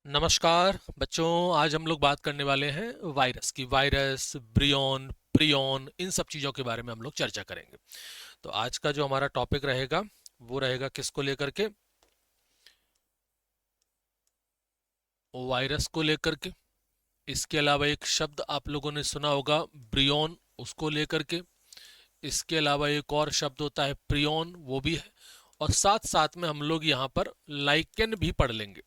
नमस्कार बच्चों। आज हम लोग बात करने वाले हैं वायरस की। वायरस, ब्रियॉन, प्रियॉन, इन सब चीज़ों के बारे में हम लोग चर्चा करेंगे। तो आज का जो हमारा टॉपिक रहेगा वो रहेगा किसको लेकर के? वायरस को लेकर के। इसके अलावा एक शब्द आप लोगों ने सुना होगा, ब्रियॉन, उसको लेकर के। इसके अलावा एक और शब्द होता है प्रियॉन, वो भी है। और साथ साथ में हम लोग यहाँ पर लाइकेन भी पढ़ लेंगे।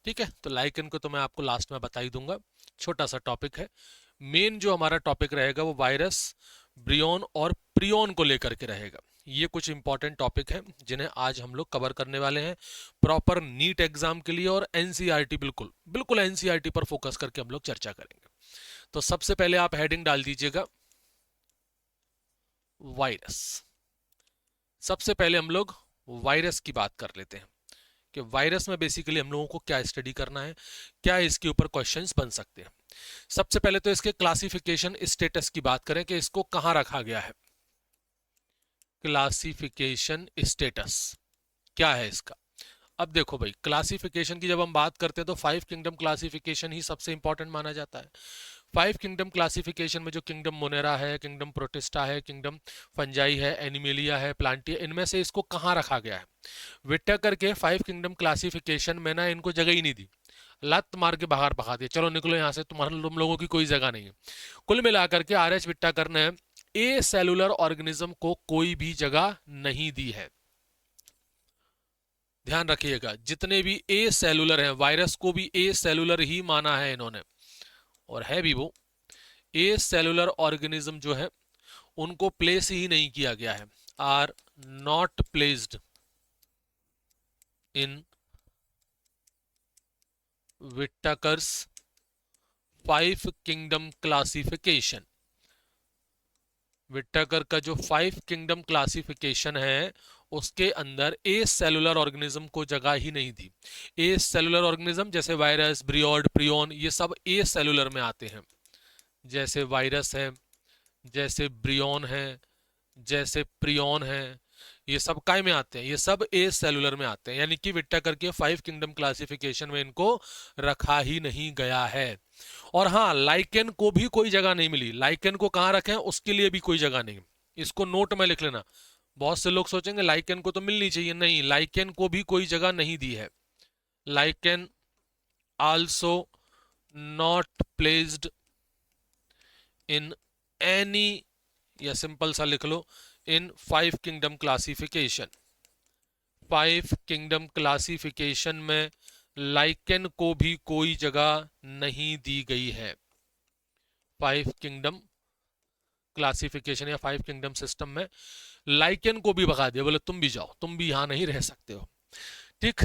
ठीक है, तो लाइकेन को तो मैं आपको लास्ट में बता ही दूंगा, छोटा सा टॉपिक है। मेन जो हमारा टॉपिक रहेगा वो वायरस, ब्रियॉन और प्रियॉन को लेकर के रहेगा। ये कुछ इंपॉर्टेंट टॉपिक हैं जिन्हें आज हम लोग कवर करने वाले हैं प्रॉपर नीट एग्जाम के लिए। और एनसीईआरटी, बिल्कुल बिल्कुल एनसीईआरटी पर फोकस करके हम लोग चर्चा करेंगे। तो सबसे पहले आप हेडिंग डाल दीजिएगा वायरस। सबसे पहले हम लोग वायरस की बात कर लेते हैं कि वायरस में बेसिकली हम लोगों को क्या स्टडी करना है, क्या इसके ऊपर क्वेश्चंस बन सकते हैं। सबसे पहले तो इसके क्लासिफिकेशन स्टेटस की बात करें कि इसको कहां रखा गया है। क्लासिफिकेशन स्टेटस क्या है इसका? अब देखो भाई, क्लासिफिकेशन की जब हम बात करते हैं तो 5 किंगडम क्लासिफिकेशन ही सबसे इंपॉर्टेंट माना जाता है। 5 किंगडम क्लासिफिकेशन में जो किंगडम मोनेरा है, किंगडम प्रोटिस्टा है, किंगडम फंजाई है, एनिमेलिया है, प्लांटिया, इनमें से इसको कहाँ रखा गया है? विटेकर के 5 किंगडम क्लासिफिकेशन में ना इनको जगह ही नहीं दी, लत मार के बाहर भगा दिया, चलो निकलो यहाँ से, तुम लोगों की कोई जगह नहीं है। कुल मिलाकर के आर एच विट्टाकर ने ए सेलुलर ऑर्गेनिज्म को कोई भी जगह नहीं दी है। ध्यान रखिएगा, जितने भी ए सेलुलर हैं, वायरस को भी ए सेलुलर ही माना है इन्होंने, और है भी वो। ए सेलुलर ऑर्गेनिज्म जो है उनको प्लेस ही नहीं किया गया है, are not placed in Whittaker's 5 kingdom classification. Whittaker का जो 5 किंगडम क्लासिफिकेशन है उसके अंदर ए सेलुलर ऑर्गेनिज्म को जगह ही नहीं दी। ए सेलुलर ऑर्गेनिज्म जैसे वायरस, ब्रियोड, प्रियॉन, ये सब ए सेलुलर में आते हैं। जैसे वायरस है, जैसे ब्रियॉन है, जैसे प्रियॉन है, ये सब काय में आते हैं? ये सब ए सेलुलर में आते हैं। यानी कि विट्टाकर के 5 किंगडम क्लासिफिकेशन में इनको रखा ही नहीं गया है। और हाँ, लाइकेन को भी कोई जगह नहीं मिली। लाइकेन को कहाँ रखें उसके लिए भी कोई जगह नहीं। इसको नोट में लिख लेना। बहुत से लोग सोचेंगे लाइकेन को तो मिलनी चाहिए, नहीं, लाइकेन को भी कोई जगह नहीं दी है। Lichen also not placed in any, या सिंपल सा लिख लो, इन 5 किंगडम क्लासिफिकेशन। 5 किंगडम क्लासिफिकेशन में लाइकेन को भी कोई जगह नहीं दी गई है। 5 किंगडम क्लासिफिकेशन या 5 किंगडम सिस्टम में लाइकेन को भी भगा दिया, बोले तुम भी जाओ, तुम भी यहां नहीं रह सकते हो। ठीक।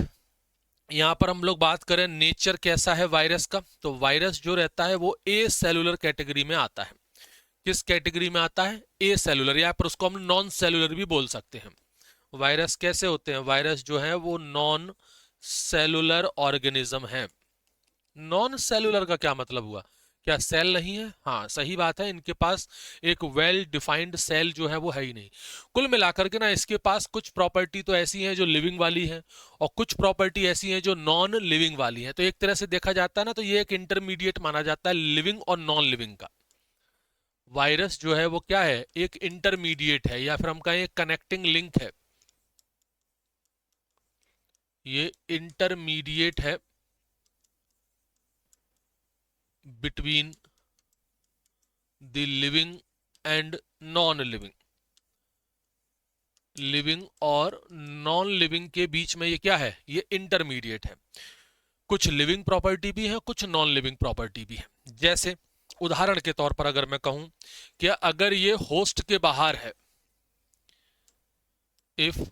यहां पर हम लोग बात करें नेचर कैसा है वायरस का, तो वायरस जो रहता है वो ए सेलुलर कैटेगरी में आता है। किस कैटेगरी में आता है? ए सेलुलर, या पर उसको हम नॉन सेलुलर भी बोल सकते हैं। वायरस कैसे होते हैं? वायरस जो है वो नॉन सेलुलर ऑर्गेनिज्म है। नॉन सेलुलर का क्या मतलब हुआ? क्या सेल नहीं है? हाँ, सही बात है, इनके पास एक वेल डिफाइंड सेल जो है वो है ही नहीं। कुल मिलाकर के ना इसके पास कुछ प्रॉपर्टी तो ऐसी हैं जो लिविंग वाली है, और कुछ प्रॉपर्टी ऐसी हैं जो नॉन लिविंग वाली है। तो एक तरह से देखा जाता है ना, तो ये एक इंटरमीडिएट माना जाता है लिविंग और नॉन लिविंग का। वायरस जो है वो क्या है? एक इंटरमीडिएट है, या फिर हम कहें कनेक्टिंग लिंक है। ये इंटरमीडिएट है between the living and non living. Living और नॉन लिविंग के बीच में ये क्या है? ये इंटरमीडिएट है। कुछ लिविंग प्रॉपर्टी भी है, कुछ नॉन लिविंग प्रॉपर्टी भी है। जैसे उदाहरण के तौर पर अगर मैं कहूं कि अगर ये होस्ट के बाहर है, if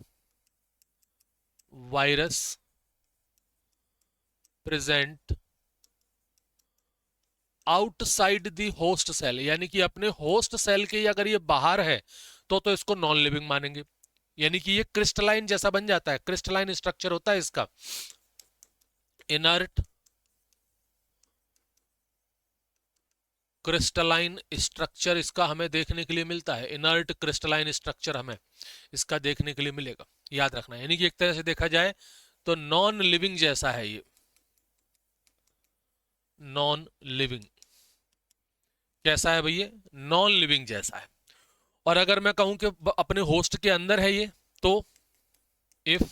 virus present outside the host cell, यानी कि अपने होस्ट सेल के अगर ये बाहर है तो इसको नॉन लिविंग मानेंगे। यानी कि ये क्रिस्टलाइन जैसा बन जाता है, क्रिस्टलाइन स्ट्रक्चर होता है इसका। इनर्ट क्रिस्टलाइन स्ट्रक्चर इसका हमें देखने के लिए मिलता है। इनर्ट क्रिस्टलाइन स्ट्रक्चर हमें इसका देखने के लिए मिलेगा, याद रखना। यानी कि एक तरह से देखा जाए तो नॉन लिविंग जैसा है ये। Non living. कैसा है भैया? नॉन लिविंग जैसा है। और अगर मैं कहूं कि अपने होस्ट के अंदर है ये, तो if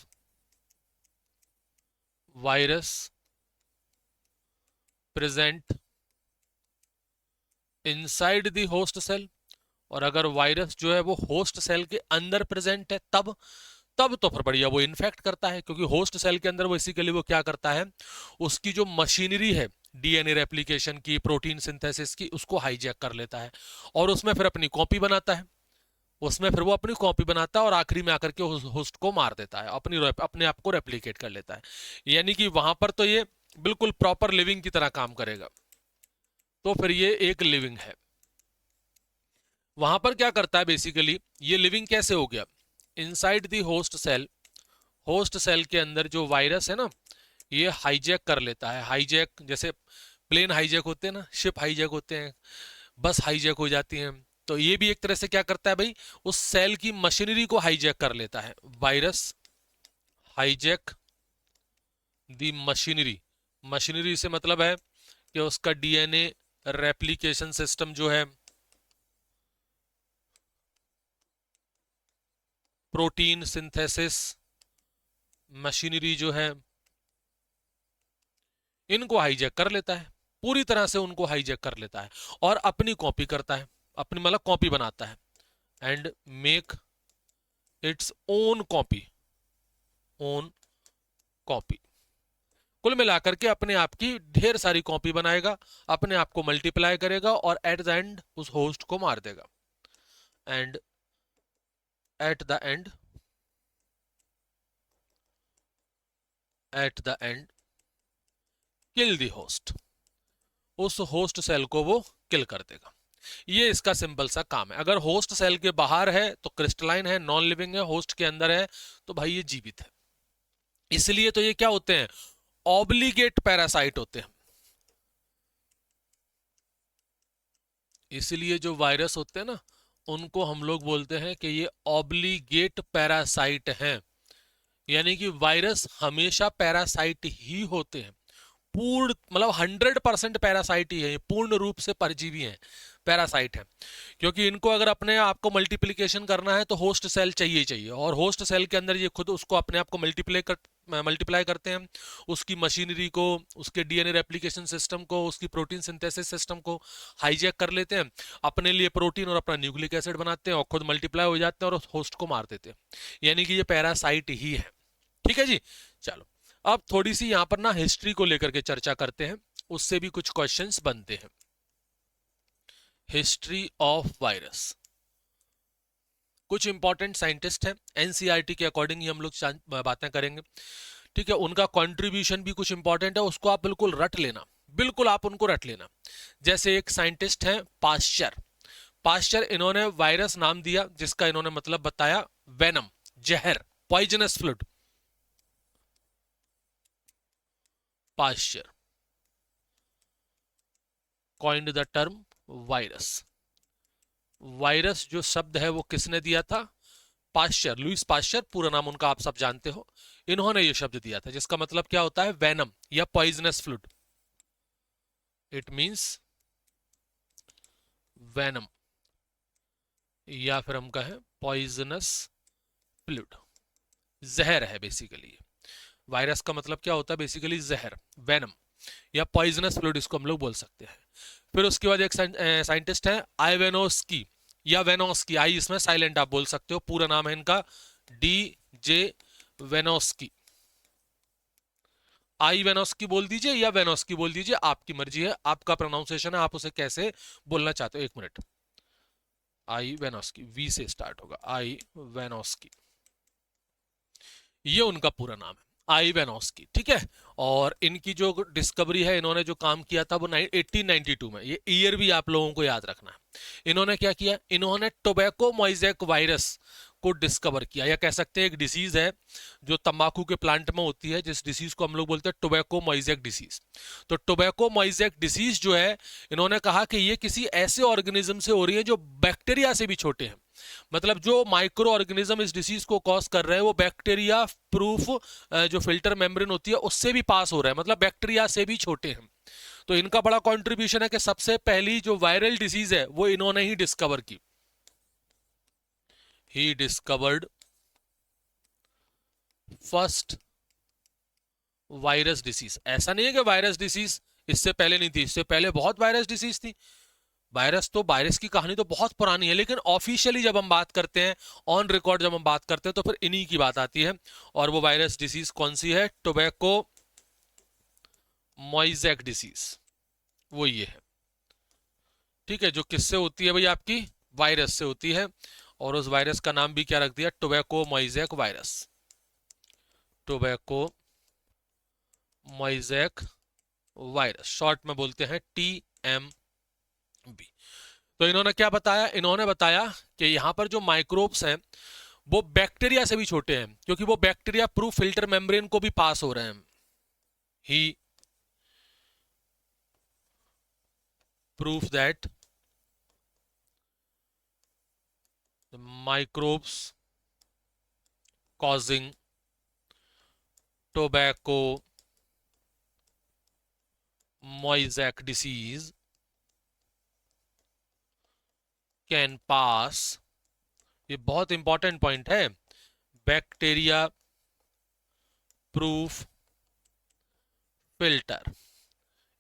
virus present inside the host cell, और अगर वायरस जो है वो होस्ट सेल के अंदर प्रेजेंट है, तब तब तो फिर बढ़िया वो इन्फेक्ट करता है, क्योंकि होस्ट सेल के अंदर बेसिकली वो क्या करता है, उसकी जो मशीनरी है डीएनए रेप्लिकेशन की, प्रोटीन सिंथेसिस की, उसको हाईजैक कर लेता है और उसमें फिर अपनी कॉपी बनाता है। उसमें फिर वो अपनी कॉपी बनाता है और आखिरी में आकर के होस्ट को मार देता है, अपने आप को रेप्लिकेट कर लेता है। यानी कि वहां पर तो ये बिल्कुल प्रॉपर लिविंग की तरह काम करेगा, तो फिर ये एक लिविंग है। वहां पर क्या करता है बेसिकली, ये लिविंग कैसे हो गया? Inside the host cell, host cell के अंदर जो वायरस है ना, ये हाईजैक कर लेता है। हाईजैक जैसे प्लेन हाईजैक होते हैं ना, शिप हाईजैक होते हैं, बस हाईजैक हो जाती हैं, तो ये भी एक तरह से क्या करता है भाई, उस सेल की मशीनरी को हाईजैक कर लेता है। वायरस हाईजैक दी मशीनरी, मशीनरी से मतलब है कि उसका डीएनए रेप्लिकेशन सिस्टम जो है, प्रोटीन सिंथेसिस मशीनरी जो है, इनको हाईजैक कर लेता है, पूरी तरह से उनको हाईजैक कर लेता है और अपनी कॉपी करता है, अपनी मतलब कॉपी बनाता है। And make its own copy, own copy. कुल मिलाकर के अपने आप की ढेर सारी कॉपी बनाएगा, अपने आप को मल्टीप्लाई करेगा और एट द एंड उस होस्ट को मार देगा। And at the end, at the and kill the host, उस होस्ट सेल को वो किल कर देगा। ये इसका सिंपल सा काम है। अगर होस्ट सेल के बाहर है तो क्रिस्टलाइन है, नॉन लिविंग है, होस्ट के अंदर है तो भाई ये जीवित है। इसलिए तो ये क्या होते हैं, ऑब्लिगेट पैरासाइट होते हैं। इसलिए जो वायरस होते हैं ना, उनको हम लोग बोलते हैं कि ये ऑब्लिगेट पैरासाइट हैं। यानी कि वायरस हमेशा पैरासाइट ही होते हैं, पूर्ण मतलब 100% पैरासाइट ही है, पूर्ण रूप से परजीवी हैं, पैरासाइट है। क्योंकि इनको अगर अपने आप को मल्टीप्लिकेशन करना है तो होस्ट सेल चाहिए ही चाहिए, और होस्ट सेल के अंदर ये खुद उसको अपने आप को मल्टीप्लाई करते हैं, उसकी मशीनरी को, उसके डीएनए रेप्लिकेशन सिस्टम को, उसकी प्रोटीन सिंथेसिस सिस्टम को हाईजैक कर लेते हैं, अपने लिए प्रोटीन और अपना न्यूक्लिक एसिड बनाते हैं और खुद मल्टीप्लाई हो जाते हैं और होस्ट को मार देते हैं। यानी कि ये पैरासाइट ही है। ठीक है जी, चलो अब थोड़ी सी यहां पर ना हिस्ट्री को लेकर के चर्चा करते हैं, उससे भी कुछ क्वेश्चंस बनते हैं। हिस्ट्री ऑफ वायरस, कुछ इंपॉर्टेंट साइंटिस्ट हैं, एनसीईआरटी के अकॉर्डिंग ही हम लोग बातें करेंगे। ठीक है, उनका कंट्रीब्यूशन भी कुछ इंपॉर्टेंट है, उसको आप बिल्कुल रट लेना, बिल्कुल आप उनको रट लेना। जैसे एक साइंटिस्ट हैं पाश्चर, पाश्चर इन्होंने वायरस नाम दिया जिसका इन्होंने मतलब बताया वेनम, जहर, poisonous fluid. Pasteur coined the term virus. Virus जो शब्द है वो किसने दिया था? पाश्चर, लुईस पाश्चर, पूरा नाम उनका आप सब जानते हो। इन्होंने ये शब्द दिया था जिसका मतलब क्या होता है, वेनम या poisonous fluid. It means venom, या फिर हम कहें पॉइजनस फ्लूइड, जहर है बेसिकली। वायरस का मतलब क्या होता है बेसिकली, जहर, वेनम या पॉइजनस फ्लूइड, इसको हम लोग बोल सकते हैं। फिर उसके बाद एक साइंटिस्ट है आइवेनोस्की या वेनोस्की, आई इसमें साइलेंट आप बोल सकते हो, पूरा नाम है इनका डी जे वेनोस्की। आई वेनोस्की बोल दीजिए या वेनोस्की बोल दीजिए, आपकी मर्जी है, आपका प्रोनाउंसिएशन है, आप उसे कैसे बोलना चाहते हो। एक मिनट, आई वेनोस्की, वी से स्टार्ट होगा, आई वेनोस्की, ये उनका पूरा नाम है, आई वेनोस्की। ठीक है, और इनकी जो डिस्कवरी है, इन्होंने जो काम किया था वो 1892 में, ये ईयर भी आप लोगों को याद रखना है। इन्होंने क्या किया, इन्होंने टोबैको मोज़ेक वायरस को डिस्कवर किया, या कह सकते हैं एक डिसीज है जो तंबाकू के प्लांट में होती है, जिस डिसीज को हम लोग बोलते हैं टोबैको मोज़ेक डिसीज। तो टोबैको मोज़ेक डिसीज जो है, इन्होंने कहा कि ये किसी ऐसे ऑर्गेनिज्म से हो रही है जो बैक्टीरिया से भी छोटे हैं। मतलब जो माइक्रो ऑर्गेनिज्म इस डिसीज को कॉज कर रहे हैं वो बैक्टीरिया प्रूफ जो फिल्टर मेम्ब्रेन होती है उससे भी पास हो रहा है, मतलब बैक्टीरिया से भी छोटे हैं। तो इनका बड़ा कंट्रीब्यूशन है कि सबसे पहली जो वायरल डिसीज है वो इन्होंने ही डिस्कवर की। He discovered first virus disease. ऐसा नहीं है कि वायरस डिसीज इससे पहले नहीं थी, इससे पहले बहुत वायरस डिसीज थी। वायरस की कहानी तो बहुत पुरानी है, लेकिन ऑफिशियली जब हम बात करते हैं, ऑन रिकॉर्ड जब हम बात करते हैं, तो फिर इन्हीं की बात आती है। और वो वायरस डिसीज कौन सी है? टोबैको मोइजैक डिसीज, वो ये है। ठीक है, जो किससे होती है भाई? आपकी वायरस से होती है। और उस वायरस का नाम भी क्या रख दिया? Tobacco mosaic virus. Tobacco mosaic virus, short में बोलते हैं TMB। तो इन्होंने क्या बताया? इन्होंने बताया कि यहां पर जो माइक्रोब्स हैं वो बैक्टीरिया से भी छोटे हैं, क्योंकि वो बैक्टीरिया प्रूफ फिल्टर मेम्ब्रेन को भी पास हो रहे हैं। He proof that the microbes causing tobacco mosaic disease can pass, ये बहुत इंपॉर्टेंट पॉइंट है, बैक्टीरिया प्रूफ फिल्टर।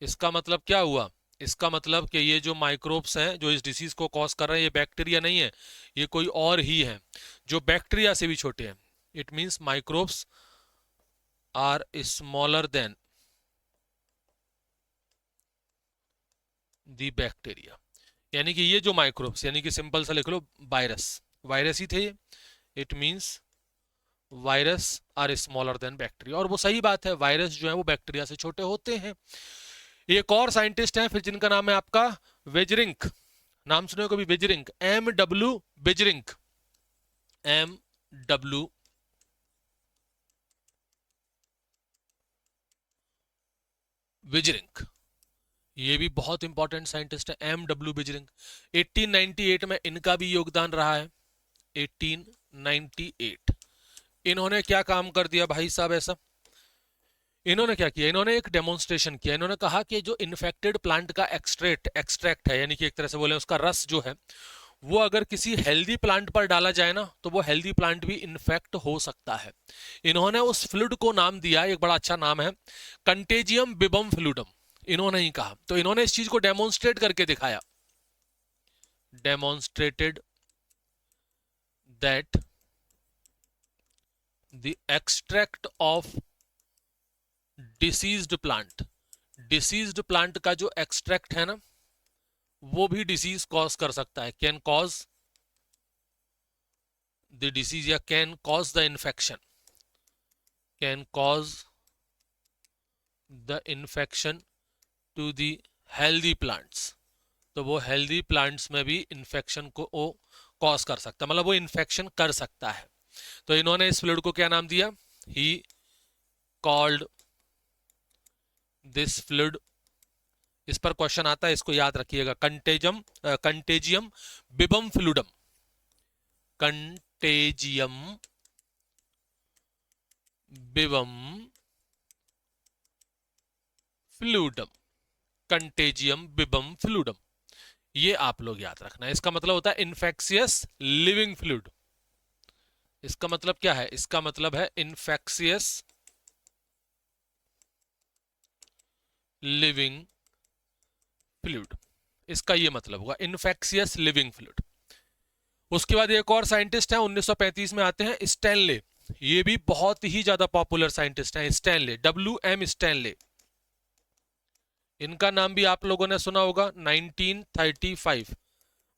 इसका मतलब क्या हुआ? इसका मतलब कि ये जो माइक्रोब्स हैं जो इस डिसीज को कॉज कर रहे हैं, ये बैक्टीरिया नहीं है, ये कोई और ही है जो बैक्टीरिया से भी छोटे हैं। It means microbes are smaller than the bacteria. यानी कि ये जो माइक्रोब्स, यानी कि सिंपल सा लिख लो वायरस, वायरस ही थे ये। It means virus are smaller than bacteria. और वो सही बात है, वायरस जो है वो बैक्टीरिया से छोटे होते हैं। एक और साइंटिस्ट हैं फिर जिनका नाम है आपका वेजरिंक। नाम सुने कभी? वेजरिंक, MW वेजरिंक, MW वेजरिंक। ये भी बहुत इंपॉर्टेंट साइंटिस्ट है, MW वेजरिंक। 1898 में इनका भी योगदान रहा है। 1898 इन्होंने क्या काम कर दिया भाई साहब? ऐसा इन्होंने क्या किया? इन्होंने एक डेमोन्स्ट्रेशन किया। इन्होंने कहा कि जो इन्फेक्टेड प्लांट का एक्सट्रैक्ट है, यानी कि एक तरह से बोले उसका रस जो है, वो अगर किसी हेल्दी प्लांट पर डाला जाए ना, तो वो हेल्दी प्लांट भी इन्फेक्ट हो सकता है। इन्होंने उस फ्लूइड को नाम दिया, एक बड़ा अच्छा नाम है, कंटेजियम बिबम फ्लूइडम। इन्होंने ही कहा। तो इन्होंने इस चीज को डेमोन्स्ट्रेट करके दिखाया। Demonstrated that the extract of deceased plant, deceased plant का जो एक्सट्रैक्ट है ना, वो भी डिसीज कॉज कर सकता है, कैन कॉज द डिसीज या can cause the infection, can cause the infection to the healthy plants. तो वो हेल्दी प्लांट्स में भी इन्फेक्शन को कॉज कर सकता है, मतलब वो इन्फेक्शन कर सकता है। तो इन्होंने इस फ्लूइड को क्या नाम दिया? ही कॉल्ड दिस फ्लूइड, इस पर क्वेश्चन आता है, इसको याद रखिएगा, contagium बिबम fluidum, contagium बिबम fluidum, contagium बिबम fluidum. ये आप लोग याद रखना है। इसका मतलब होता है इन्फेक्शियस लिविंग फ्लूइड। इसका मतलब क्या है? इसका मतलब है इन्फेक्शियस लिविंग फ्लूइड, इसका ये मतलब होगा इन्फेक्शियस लिविंग फ्लूइड। उसके बाद एक और साइंटिस्ट है 1935 में आते हैं, स्टैनले। ये भी बहुत ही ज्यादा पॉपुलर साइंटिस्ट हैं, स्टैनले, WM स्टैनले। इनका नाम भी आप लोगों ने सुना होगा। 1935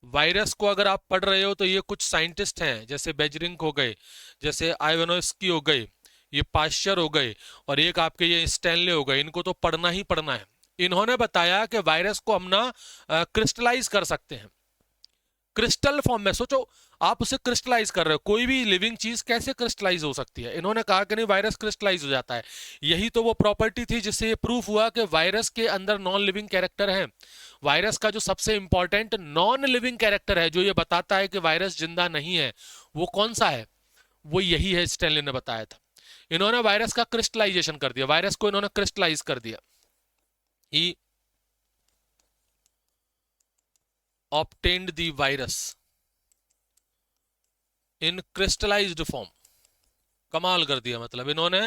वायरस को अगर आप पढ़ रहे हो तो ये कुछ साइंटिस्ट हैं, जैसे बेजरिंग हो गए, जैसे आइवानोस्की हो गए, ये पाश्चर हो गए, और एक आपके ये स्टैनले हो गए। इनको तो पढ़ना ही पढ़ना है। इन्होंने बताया कि वायरस को हम ना क्रिस्टलाइज कर सकते हैं, क्रिस्टल फॉर्म में। सोचो आप उसे क्रिस्टलाइज कर रहे हो, कोई भी लिविंग चीज कैसे क्रिस्टलाइज हो सकती है? इन्होंने कहा कि नहीं, वायरस क्रिस्टलाइज हो जाता है। यही तो वो प्रॉपर्टी थी जिससे ये प्रूफ हुआ कि वायरस के अंदर नॉन लिविंग कैरेक्टर है। वायरस का जो सबसे इंपॉर्टेंट नॉन लिविंग कैरेक्टर है, जो ये बताता है कि वायरस जिंदा नहीं है, वो कौन सा है? वो यही है, स्टैनली ने बताया था। इन्होंने वायरस का क्रिस्टलाइजेशन कर दिया, वायरस को इन्होंने क्रिस्टलाइज कर दिया। He obtained the virus in crystallized form. कमाल कर दिया, मतलब इन्होंने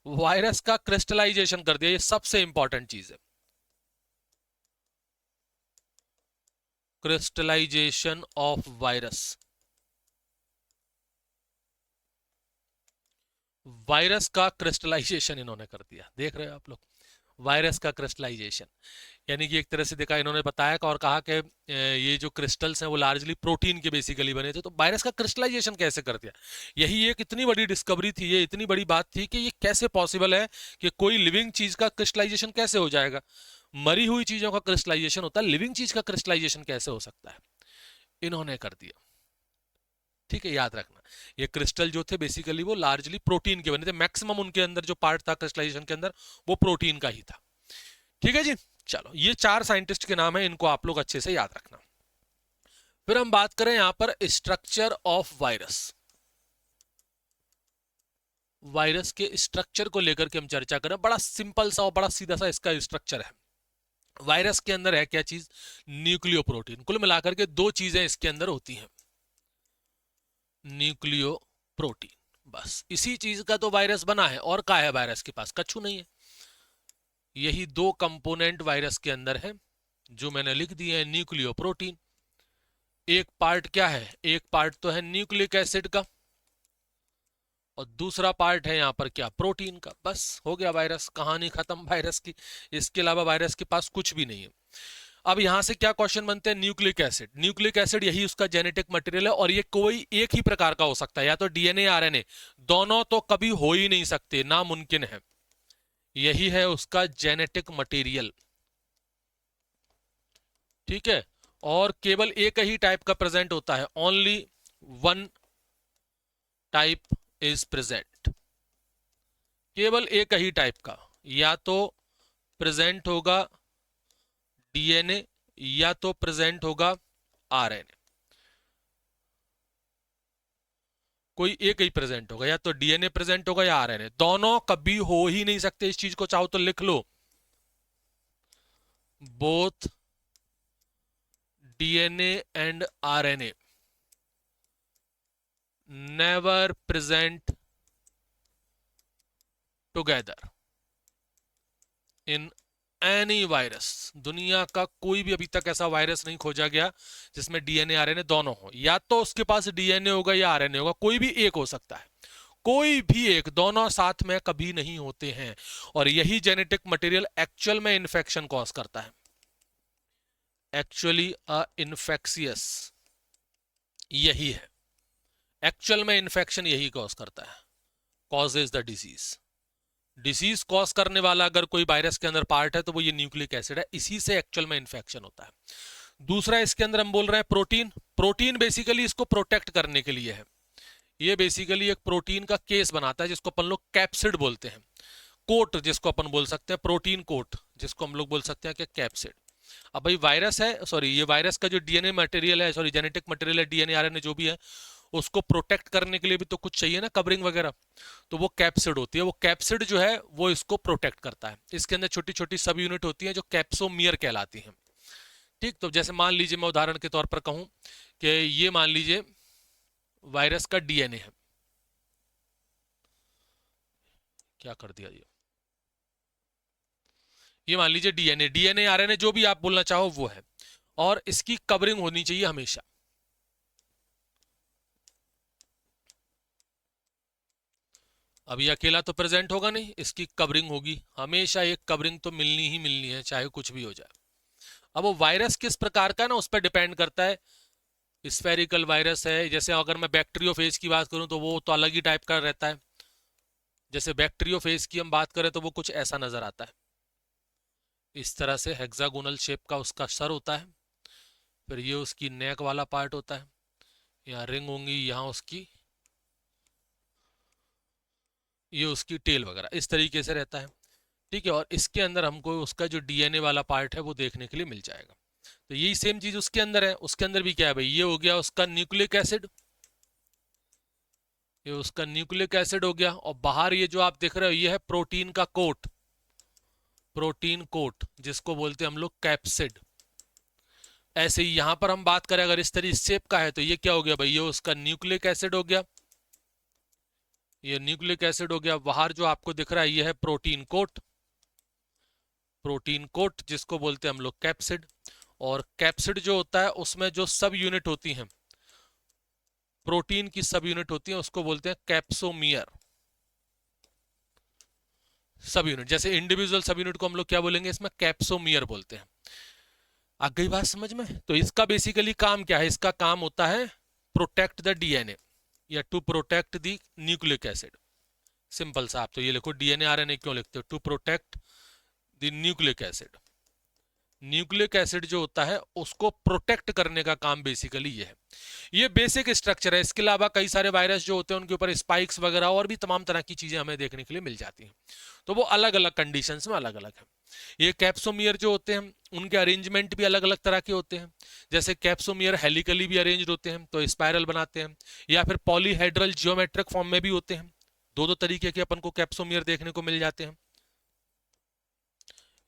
वायरस का क्रिस्टलाइजेशन कर दिया। ये सबसे इंपॉर्टेंट चीज है, क्रिस्टलाइजेशन ऑफ वायरस। वायरस का क्रिस्टलाइजेशन इन्होंने कर दिया, देख रहे हो आप लोग, वायरस का क्रिस्टलाइजेशन। यानी कि एक तरह से देखा, इन्होंने बताया और कहा कि ये जो क्रिस्टल्स हैं वो लार्जली प्रोटीन के बेसिकली बने थे, तो वायरस का क्रिस्टलाइजेशन कैसे कर दिया। यही एक इतनी बड़ी डिस्कवरी थी, ये इतनी बड़ी बात थी कि ये कैसे पॉसिबल है कि कोई लिविंग चीज का क्रिस्टलाइजेशन कैसे हो जाएगा। मरी हुई चीजों का क्रिस्टलाइजेशन होता है, लिविंग चीज का क्रिस्टलाइजेशन कैसे हो सकता है, इन्होंने कर दिया। ठीक है, याद रखना, ये क्रिस्टल जो थे बेसिकली वो लार्जली प्रोटीन के बने थे, मैक्सिमम उनके अंदर जो पार्ट था क्रिस्टलाइजेशन के अंदर वो प्रोटीन का ही था। ठीक है जी, चलो ये 4 साइंटिस्ट के नाम है, इनको आप लोग अच्छे से याद रखना। फिर हम बात करें यहां पर स्ट्रक्चर ऑफ वायरस। वायरस के स्ट्रक्चर को लेकर के हम चर्चा करें, बड़ा सिंपल सा और बड़ा सीधा सा इसका स्ट्रक्चर है। वायरस के अंदर है क्या चीज, न्यूक्लियो प्रोटीन। कुल मिलाकर के 2 चीजें इसके अंदर होती हैं, न्यूक्लियो प्रोटीन, बस इसी चीज का तो वायरस बना है। और क्या है वायरस के पास, कछु नहीं है। यही 2 कंपोनेंट वायरस के अंदर है जो मैंने लिख दिए हैं, न्यूक्लियो प्रोटीन। एक पार्ट क्या है, एक पार्ट तो है न्यूक्लिक एसिड का और दूसरा पार्ट है यहां पर क्या, प्रोटीन का। बस हो गया वायरस, कहानी खत्म वायरस की। इसके अलावा वायरस के पास कुछ भी नहीं है। अब यहां से क्या क्वेश्चन बनते हैं, न्यूक्लिक एसिड। न्यूक्लिक एसिड यही उसका जेनेटिक मटेरियल है और ये कोई एक ही प्रकार का हो सकता है, या तो डीएनए आरएनए, दोनों तो कभी हो ही नहीं सकते, नामुमकिन है। यही है उसका जेनेटिक मटेरियल। ठीक है, और केवल एक ही टाइप का प्रेजेंट होता है, only one type is present. केवल एक ही टाइप का, या तो प्रेजेंट होगा डीएनए या तो प्रेजेंट होगा आरएनए। कोई एक ही प्रेजेंट होगा, या तो डीएनए प्रेजेंट होगा या आरएनए, दोनों कभी हो ही नहीं सकते। इस चीज को चाहो तो लिख लो, both DNA and RNA never present together in any virus. दुनिया का कोई भी अभी तक ऐसा वायरस नहीं खोजा गया जिसमें डीएनए आरएनए दोनों हो। या तो उसके पास डीएनए होगा या आरएनए होगा, कोई भी एक हो सकता है, कोई भी एक, दोनों साथ में कभी नहीं होते हैं। और यही जेनेटिक मटेरियल एक्चुअल में इन्फेक्शन कॉज करता है, एक्चुअली इन्फेक्शियस यही है, एक्चुअल में इन्फेक्शन यही कॉज करता है, causes the disease. Disease cause करने वाला अगर कोई वायरस के अंदर पार्ट है तो वो ये न्यूक्लिक एसिड है, इसी से एक्चुअल में इन्फेक्शन होता है। दूसरा इसके अंदर हम बोल रहे हैं प्रोटीन। प्रोटीन बेसिकली इसको प्रोटेक्ट करने के लिए है, ये बेसिकली एक प्रोटीन का केस बनाता है जिसको अपन लोग कैप्सिड बोलते हैं, कोट जिसको अपन बोल सकते हैं, प्रोटीन कोट जिसको हम लोग बोल सकते हैं कि कैप्सिड। अब भाई वायरस है, सॉरी ये वायरस का जो डीएनए मटेरियल है, सॉरी जेनेटिक मटेरियल है, डीएनए आरएनए जो भी है, उसको प्रोटेक्ट करने के लिए भी तो कुछ चाहिए ना, कवरिंग वगैरह, तो वो कैप्सिड होती है। वो कैप्सिड जो है वो इसको प्रोटेक्ट करता है। इसके अंदर छोटी छोटी सब यूनिट होती हैं जो कैप्सोमियर कहलाती हैं। ठीक, तो जैसे मान लीजिए मैं उदाहरण के तौर पर कहूं कि ये मान लीजिए वायरस का डीएनए है, क्या कर दिया ये मान लीजिए डीएनए, डीएनए आरएनए जो भी आप बोलना चाहो वो है, और इसकी कवरिंग होनी चाहिए हमेशा। अब ये अकेला तो प्रेजेंट होगा नहीं, इसकी कवरिंग होगी हमेशा, एक कवरिंग तो मिलनी ही मिलनी है चाहे कुछ भी हो जाए। अब वो वायरस किस प्रकार का है ना, उस पर डिपेंड करता है। स्फेरिकल वायरस है, जैसे अगर मैं बैक्टीरियोफेज की बात करूं तो वो तो अलग ही टाइप का रहता है। जैसे बैक्टीरियोफेज की हम बात करें तो वो कुछ ऐसा नजर आता है, इस तरह से हेक्सागोनल शेप का उसका सर होता है, फिर ये उसकी नेक वाला पार्ट होता है, यहाँ रिंग होंगी, यहाँ उसकी ये उसकी टेल वगैरह, इस तरीके से रहता है। ठीक है, और इसके अंदर हमको उसका जो डीएनए वाला पार्ट है वो देखने के लिए मिल जाएगा। तो यही सेम चीज उसके अंदर है। उसके अंदर भी क्या है भाई, ये हो गया उसका न्यूक्लिक एसिड, ये उसका न्यूक्लिक एसिड हो गया, और बाहर ये जो आप देख रहे हो ये है प्रोटीन का कोट, प्रोटीन कोट जिसको बोलते हैं हम लोग कैप्सिड। ऐसे ही यहां पर हम बात करें अगर इस तरह शेप का है तो ये क्या हो गया भाई, ये उसका न्यूक्लिक एसिड हो गया, ये न्यूक्लिक एसिड हो गया। बाहर जो आपको दिख रहा है ये है प्रोटीन कोट, प्रोटीन कोट जिसको बोलते हैं हम लोग कैप्सिड। और कैप्सिड जो होता है उसमें जो सब यूनिट होती हैं, प्रोटीन की सब यूनिट होती है, उसको बोलते हैं कैप्सोमियर सब यूनिट। जैसे इंडिविजुअल सब यूनिट को हम लोग क्या बोलेंगे, इसमें कैप्सोमियर बोलते हैं। आ गई बात समझ में? तो इसका बेसिकली काम क्या है, इसका काम होता है प्रोटेक्ट द डीएनए या to protect the nucleic acid. Simple सा, आप तो ये लिखो डीएनए आरएनए क्यों लिखते हो, to protect the nucleic acid. Nucleic acid जो होता है उसको प्रोटेक्ट करने का काम बेसिकली ये है। ये बेसिक स्ट्रक्चर है। इसके अलावा कई सारे वायरस जो होते हैं उनके ऊपर स्पाइक्स वगैरह और भी तमाम तरह की चीजें हमें देखने के लिए मिल जाती हैं, तो वो अलग अलग कंडीशंस में अलग अलग है। ये कैप्सोमियर जो होते हैं उनके अरेंजमेंट भी अलग अलग तरह के होते हैं। जैसे कैप्सोमियर हेलिकली भी अरेंज होते हैं तो स्पाइरल बनाते हैं, या फिर पॉलीहेड्रल जियोमेट्रिक फॉर्म में भी होते हैं। दो दो तरीके के अपन को कैप्सोमियर देखने को मिल जाते हैं।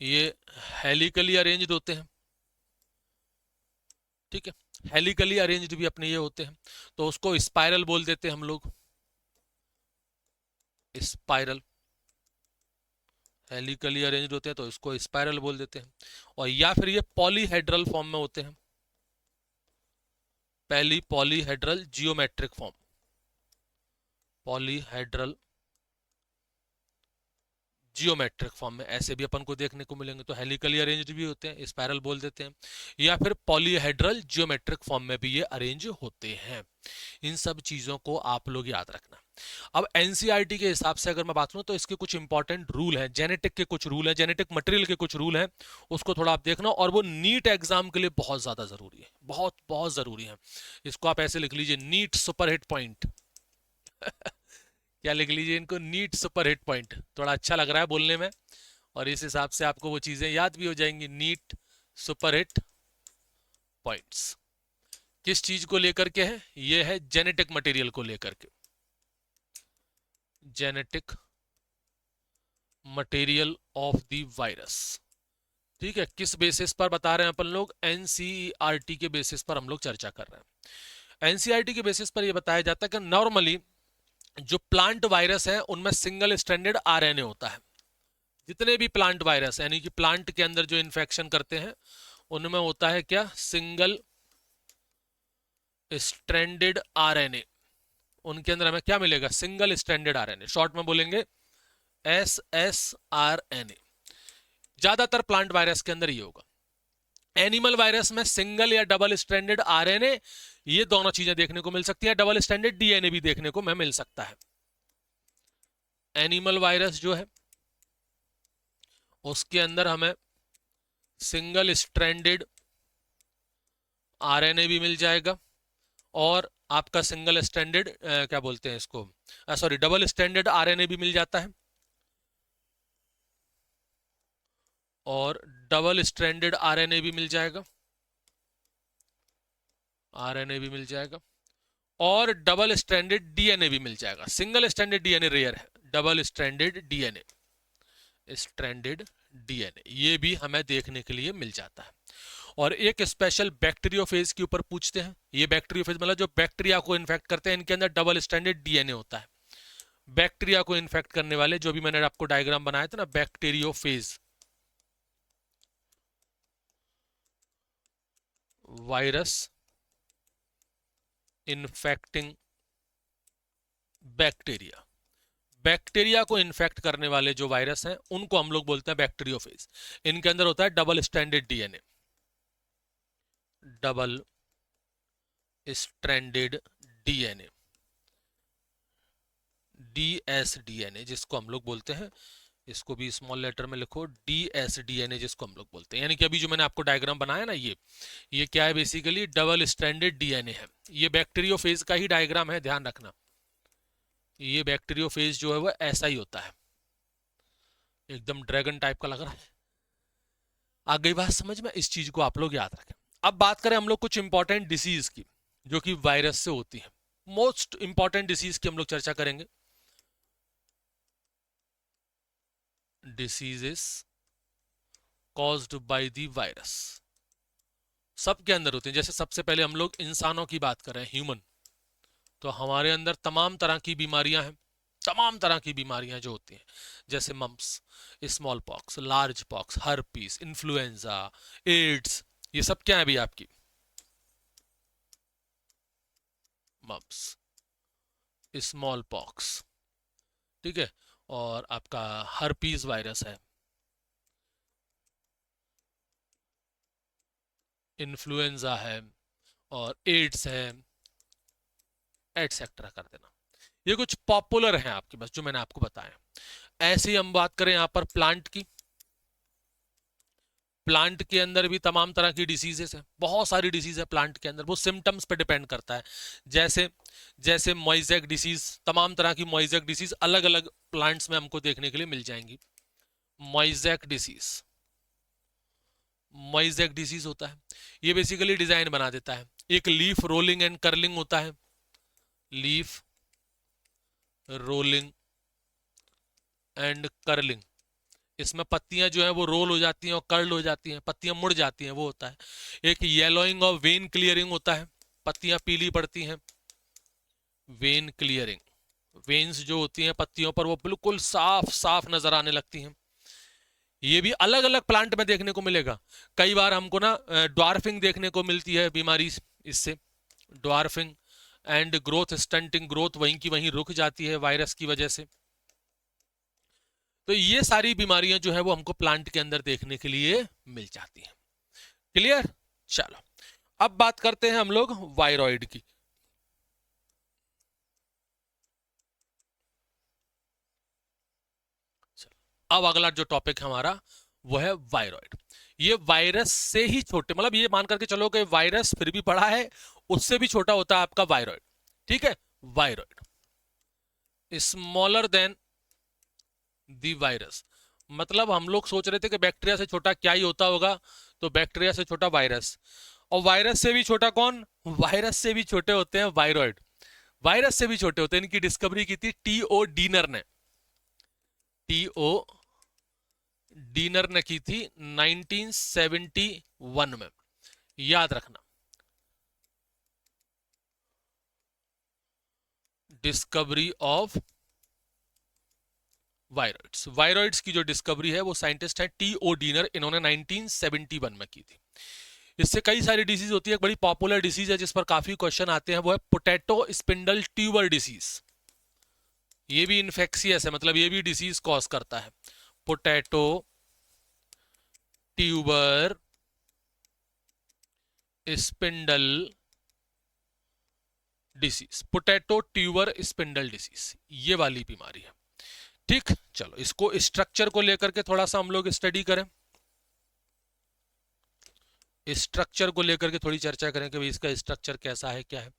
ये हेलिकली अरेंज्ड होते हैं, ठीक है, हेलिकली अरेंज्ड भी अपने ये होते हैं, तो उसको स्पाइरल बोल देते हैं हम लोग, स्पाइरल। हेलिकली अरेंज्ड होते हैं तो इसको स्पाइरल बोल देते हैं। और या फिर ये पॉलीहेड्रल फॉर्म में होते हैं, पहली polyhedral geometric form, polyhedral geometric form में ऐसे भी अपन को देखने को मिलेंगे। तो हेलिकली अरेंज्ड भी होते हैं, स्पाइरल बोल देते हैं, या फिर पॉलीहेड्रल जियोमेट्रिक फॉर्म में भी ये अरेंज होते हैं। इन सब चीजों को आप लोग याद रखना। अब एनसीईआरटी के हिसाब से अगर मैं बात करूं तो इसके कुछ इंपॉर्टेंट रूल हैं, जेनेटिक के कुछ रूल हैं, जेनेटिक मटेरियल के कुछ रूल हैं, उसको थोड़ा आप देखना। और वो नीट एग्जाम के लिए बहुत ज्यादा जरूरी है, बहुत बहुत जरूरी है। इसको आप ऐसे लिख लीजिए, नीट सुपर हिट पॉइंट। क्या लिख लीजिए इनको, नीट सुपर हिट पॉइंट। थोड़ा अच्छा लग रहा है बोलने में, और इस हिसाब से आपको वो चीजें याद भी हो जाएंगी। नीट सुपर हिट पॉइंट्स किस चीज को लेकर के है, ये है जेनेटिक मटेरियल को लेकर के, genetic material of the virus. ठीक है, किस बेसिस पर बता रहे हैं अपन लोग, एनसीईआरटी के बेसिस पर हम लोग चर्चा कर रहे हैं। एनसीईआरटी के बेसिस पर यह बताया जाता है कि नॉर्मली जो प्लांट वायरस है उनमें सिंगल स्ट्रैंडेड आरएनए होता है। जितने भी प्लांट वायरस यानी कि प्लांट के अंदर जो इन्फेक्शन करते हैं उनमें होता है क्या, सिंगल स्ट्रैंडेड आरएनए। उनके अंदर हमें क्या मिलेगा, सिंगल स्ट्रैंडेड आरएनए, शॉर्ट में बोलेंगे एसएसआरएनए। ज्यादातर प्लांट वायरस के अंदर ये होगा। एनिमल वायरस में सिंगल या डबल स्ट्रैंडेड आरएनए, ये दोनों चीजें देखने को मिल सकती है। डबल स्ट्रैंडेड डीएनए भी देखने को मिल सकता है। एनिमल वायरस जो है उसके अंदर हमें सिंगल स्ट्रैंडेड आरएनए भी मिल जाएगा, और आपका सिंगल स्ट्रैंडेड क्या बोलते हैं इसको, सॉरी, डबल स्ट्रैंडेड आरएनए भी मिल जाता है, और डबल स्ट्रैंडेड आरएनए भी मिल जाएगा, आरएनए भी मिल जाएगा, और डबल स्ट्रैंडेड डीएनए भी मिल जाएगा। सिंगल स्ट्रैंडेड डीएनए रेयर है, double stranded DNA, stranded DNA ये भी हमें देखने के लिए मिल जाता है। और एक स्पेशल बैक्टीरियोफेज के ऊपर पूछते हैं। ये बैक्टीरियोफेज मतलब जो बैक्टीरिया को इन्फेक्ट करते हैं, इनके अंदर डबल स्ट्रैंडेड डीएनए होता है। बैक्टीरिया को इन्फेक्ट करने वाले जो भी मैंने आपको डायग्राम बनाया था ना, bacteriophage, virus infecting bacteria, bacteria को इन्फेक्ट करने वाले जो वायरस हैं उनको हम लोग बोलते हैं बैक्टीरियोफेज। इनके अंदर होता है double stranded DNA, double stranded DNA, dsDNA जिसको हम लोग बोलते हैं, इसको भी स्मॉल लेटर में लिखो, डीएसडीएनए जिसको हम लोग बोलते हैं। यानी कि अभी जो मैंने आपको डायग्राम बनाया ना, ये क्या है, बेसिकली डबल स्ट्रैंडेड डीएनए है। ये बैक्टीरियोफेज का ही डायग्राम है, ध्यान रखना। ये बैक्टीरियोफेज जो है वो ऐसा ही होता है, एकदम ड्रैगन टाइप का लग रहा है। आ गई बात समझ में, इस चीज को आप लोग याद रखें। अब बात करें हम लोग कुछ इंपॉर्टेंट डिसीज की जो कि वायरस से होती है। मोस्ट इंपॉर्टेंट डिसीज की हम लोग चर्चा करेंगे। Diseases caused by the virus, सबके अंदर होती हैं। जैसे सबसे पहले हम लोग इंसानों की बात करें, ह्यूमन, तो हमारे अंदर तमाम तरह की बीमारियां हैं, तमाम तरह की बीमारियां जो होती हैं, जैसे mumps, small pox, large pox, herpes, influenza, AIDS, ये सब क्या है भी आपकी? मम्प्स, स्मॉल पॉक्स, ठीक है, और आपका हर्पीस वायरस है, इन्फ्लुएंजा है, और एड्स है, एटसेट्रा कर देना। ये कुछ पॉपुलर हैं आपके पास जो मैंने आपको बताया। ऐसे ही हम बात करें यहां पर प्लांट की, प्लांट के अंदर भी तमाम तरह की डिसीजेस है, बहुत सारी डिसीज है प्लांट के अंदर, वो सिम्टम्स पे डिपेंड करता है। जैसे जैसे मोइजेक डिसीज, तमाम तरह की मोइजेक डिसीज अलग अलग प्लांट्स में हमको देखने के लिए मिल जाएंगी। मोइजेक डिसीज, मोइजेक डिसीज होता है, ये बेसिकली डिजाइन बना देता है। एक लीफ रोलिंग एंड कर्लिंग होता है, लीफ रोलिंग एंड कर्लिंग, इसमें पत्तियां जो है वो रोल हो जाती हैं और कर्ल हो जाती हैं, पत्तियां मुड़ जाती हैं, वो होता है। एक येलोइंग और वेन क्लियरिंग होता है, पत्तियां पीली पड़ती हैं, वेन क्लियरिंग, वेन्स जो होती हैं पत्तियों पर वो बिल्कुल साफ साफ नजर आने लगती हैं। ये भी अलग अलग प्लांट में देखने को मिलेगा। कई बार हमको ना ड्वार्फिंग देखने को मिलती है बीमारी इससे, dwarfing and growth stunting, growth वहीं की वहीं रुक जाती है वायरस की वजह से। तो ये सारी बीमारियां जो है वो हमको प्लांट के अंदर देखने के लिए मिल जाती हैं। क्लियर? चलो अब बात करते हैं हम लोग वायरॉइड की। अब अगला जो टॉपिक है हमारा वो है वायरॉइड। ये वायरस से ही छोटे, मतलब ये मान करके चलो कि वायरस फिर भी बड़ा है, उससे भी छोटा होता है आपका वायरॉइड, ठीक है। वायरॉइड स्मॉलर देन दी वायरस, मतलब हम लोग सोच रहे थे कि बैक्टीरिया से छोटा क्या ही होता होगा, तो बैक्टीरिया से छोटा वायरस, और वायरस से भी छोटा कौन? वायरस से भी छोटे होते हैं वायरॉइड, वायरस से भी छोटे होते हैं। इनकी डिस्कवरी की थी टीओ डीनर ने, टीओ डीनर ने की थी 1971 में, याद रखना। डिस्कवरी ऑफ वायरॉइड्स, वायरॉइड्स की जो डिस्कवरी है वो साइंटिस्ट है टीओ डीनर, इन्होंने 1971 में की थी। इससे कई सारी डिसीज होती है, एक बड़ी पॉपुलर डिसीज है जिस पर काफी क्वेश्चन आते हैं, वो है पोटैटो स्पिंडल ट्यूबर डिसीज। ये भी इन्फेक्शियस है, मतलब ये भी डिसीज कॉज करता है, potato tuber spindle disease, potato tuber spindle disease, ये वाली बीमारी है, ठीक। चलो इसको स्ट्रक्चर को लेकर के थोड़ा सा हम लोग स्टडी करें, स्ट्रक्चर को लेकर के थोड़ी चर्चा करें कि भाई इसका स्ट्रक्चर कैसा है, क्या है।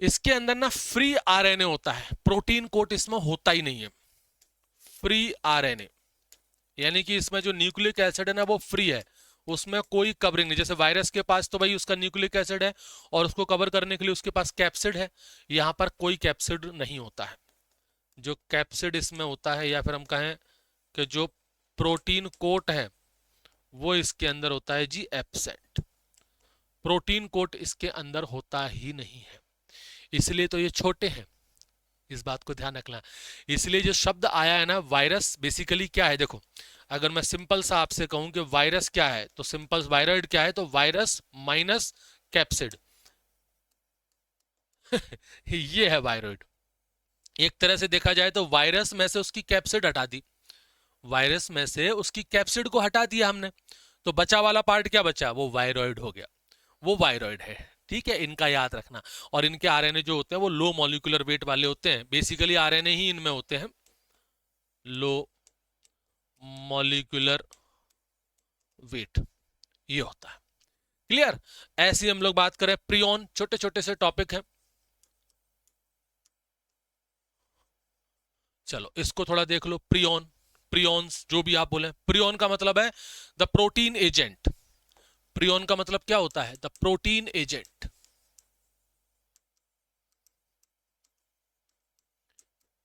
इसके अंदर ना फ्री आरएनए होता है, प्रोटीन कोट इसमें होता ही नहीं है, फ्री आरएनए, यानी कि इसमें जो न्यूक्लिक एसिड है ना वो फ्री है, उसमें कोई कवरिंग नहीं। जैसे वायरस के पास तो भाई उसका न्यूक्लिक एसिड है और उसको कवर करने के लिए उसके पास कैप्सिड है, यहां पर कोई कैप्सिड नहीं होता है। जो कैप्सिड इसमें होता है, या फिर हम कहें कि जो प्रोटीन कोट है वो इसके अंदर होता है जी एब्सेंट, प्रोटीन कोट इसके अंदर होता ही नहीं है, इसलिए तो ये छोटे हैं, इस बात को ध्यान रखना। इसलिए जो शब्द आया है ना वायरस, बेसिकली क्या है देखो, अगर मैं सिंपल सा आपसे कहूं कि वायरस क्या है, तो सिंपल वायरॉइड क्या है, तो वायरस माइनस कैप्सिड ये है वायरॉइड। एक तरह से देखा जाए तो वायरस में से उसकी कैप्सिड हटा दी, वायरस में से उसकी कैप्सिड को हटा दिया हमने, तो बचा वाला पार्ट क्या बचा, वो वायरॉइड हो गया, वो वायरॉइड है, ठीक है। इनका याद रखना। और इनके आरएनए जो होते हैं वो लो मॉलिक्यूलर वेट वाले होते हैं, बेसिकली आरएनए ही इनमें होते हैं लो मॉलिक्यूलर वेट, ये होता है। क्लियर? ऐसी हम लोग बात करें प्रियन, छोटे छोटे से टॉपिक हैं, चलो इसको थोड़ा देख लो। प्रियन, प्रियॉन्स जो भी आप बोले, प्रियन का मतलब है द प्रोटीन एजेंट, प्रियन का मतलब क्या होता है, the protein agent,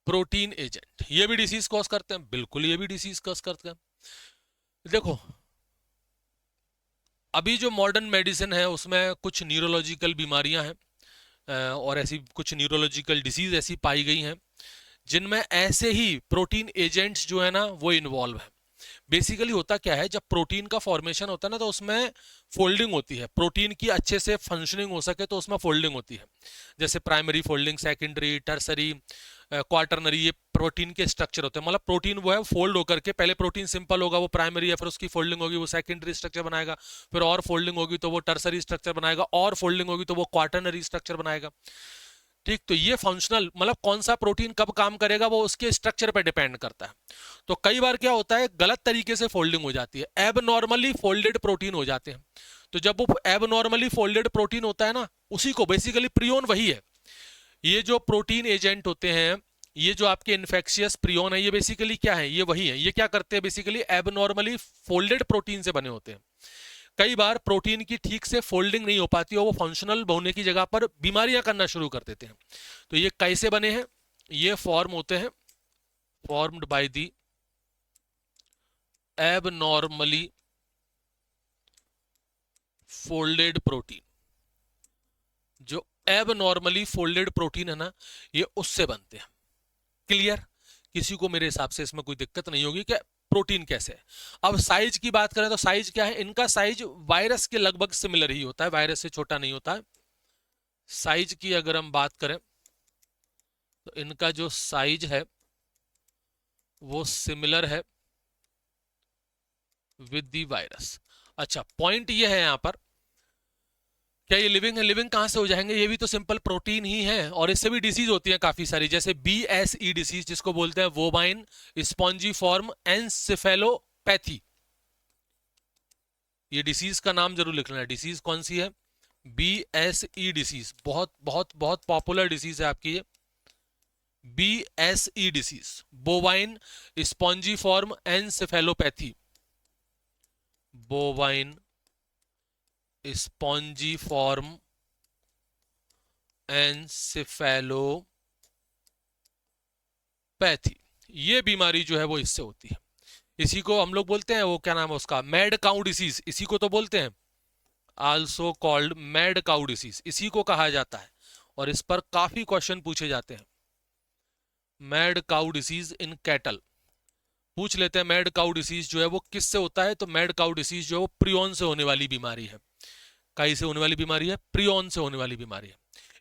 protein agent. ये भी डिसीज कॉज करते हैं, बिल्कुल ये भी डिसीज कॉज करते हैं। देखो अभी जो मॉडर्न मेडिसिन है उसमें कुछ न्यूरोलॉजिकल बीमारियां हैं, और ऐसी कुछ न्यूरोलॉजिकल डिसीज ऐसी पाई गई हैं जिनमें ऐसे ही प्रोटीन एजेंट्स जो है ना वो इन्वॉल्व है। बेसिकली होता क्या है, जब प्रोटीन का फॉर्मेशन होता है ना तो उसमें फोल्डिंग होती है, प्रोटीन की अच्छे से फंक्शनिंग हो सके तो उसमें फोल्डिंग होती है, जैसे primary folding, secondary, tertiary, quaternary, ये प्रोटीन के स्ट्रक्चर होते हैं। मतलब प्रोटीन वो है फोल्ड होकर के, पहले प्रोटीन सिंपल होगा वो प्राइमरी है, फिर उसकी फोल्डिंग होगी वो सेकेंडरी स्ट्रक्चर बनाएगा, फिर और फोल्डिंग होगी तो वो टर्सरी स्ट्रक्चर बनाएगा, और फोल्डिंग होगी तो वो क्वार्टरनरी स्ट्रक्चर बनाएगा। ठीक, तो ये फंक्शनल मतलब कौन सा प्रोटीन कब काम करेगा वो उसके स्ट्रक्चर पर डिपेंड करता है। तो कई बार क्या होता है, गलत तरीके से फोल्डिंग हो जाती है, एबनॉर्मली फोल्डेड प्रोटीन हो जाते हैं। तो जब वो एबनॉर्मली फोल्डेड प्रोटीन होता है ना, उसी को बेसिकली प्रियोन वही है। ये जो प्रोटीन एजेंट होते हैं, ये जो आपके इन्फेक्शियस प्रियोन है, ये बेसिकली क्या है, ये वही है। ये क्या करते हैं, बेसिकली एबनॉर्मली फोल्डेड प्रोटीन से बने होते हैं। कई बार प्रोटीन की ठीक से फोल्डिंग नहीं हो पाती और वो फंक्शनल होने की जगह पर बीमारियां करना शुरू कर देते हैं। तो ये कैसे बने हैं, ये फॉर्म होते हैं formed by the abnormally folded protein. जो एबनॉर्मली फोल्डेड प्रोटीन है ना, ये उससे बनते हैं। क्लियर, किसी को मेरे हिसाब से इसमें कोई दिक्कत नहीं होगी कि प्रोटीन कैसे है। अब साइज की बात करें तो साइज क्या है, इनका साइज वायरस के लगभग सिमिलर ही होता है, वायरस से छोटा नहीं होता है। साइज की अगर हम बात करें तो इनका जो साइज है वो सिमिलर है विद दी वायरस। अच्छा, पॉइंट ये है यहां पर, क्या ये लिविंग है, लिविंग कहां से हो जाएंगे, ये भी तो सिंपल प्रोटीन ही है, और इससे भी डिसीज होती है काफी सारी, जैसे BSE डिसीज जिसको बोलते हैं वोबाइन स्पॉन्जीफॉर्म एनसेफेलोपैथी। ये डिसीज का नाम जरूर लिख लेना, डिसीज कौन सी है, BSE डिसीज, बहुत बहुत बहुत पॉपुलर डिसीज है आपकी ये, BSE disease, bovine spongiform encephalopathy, bovine spongiform encephalopathy, ये बीमारी जो है वो इससे होती है। इसी को हम लोग बोलते हैं, वो क्या नाम है उसका, मैड काउ डिसीज, इसी को तो बोलते हैं, also called mad cow disease, इसी को कहा जाता है, और इस पर काफी क्वेश्चन पूछे जाते हैं। Mad cow disease in cattle, पूछ लेते हैं मैड काउ डिसीज जो है वो किससे होता है, तो मैड काउ डिसीज जो है वो प्रियोन से होने वाली बीमारी है। काई से होने वाली बीमारी है, प्रियोन से होने वाली बीमारी है।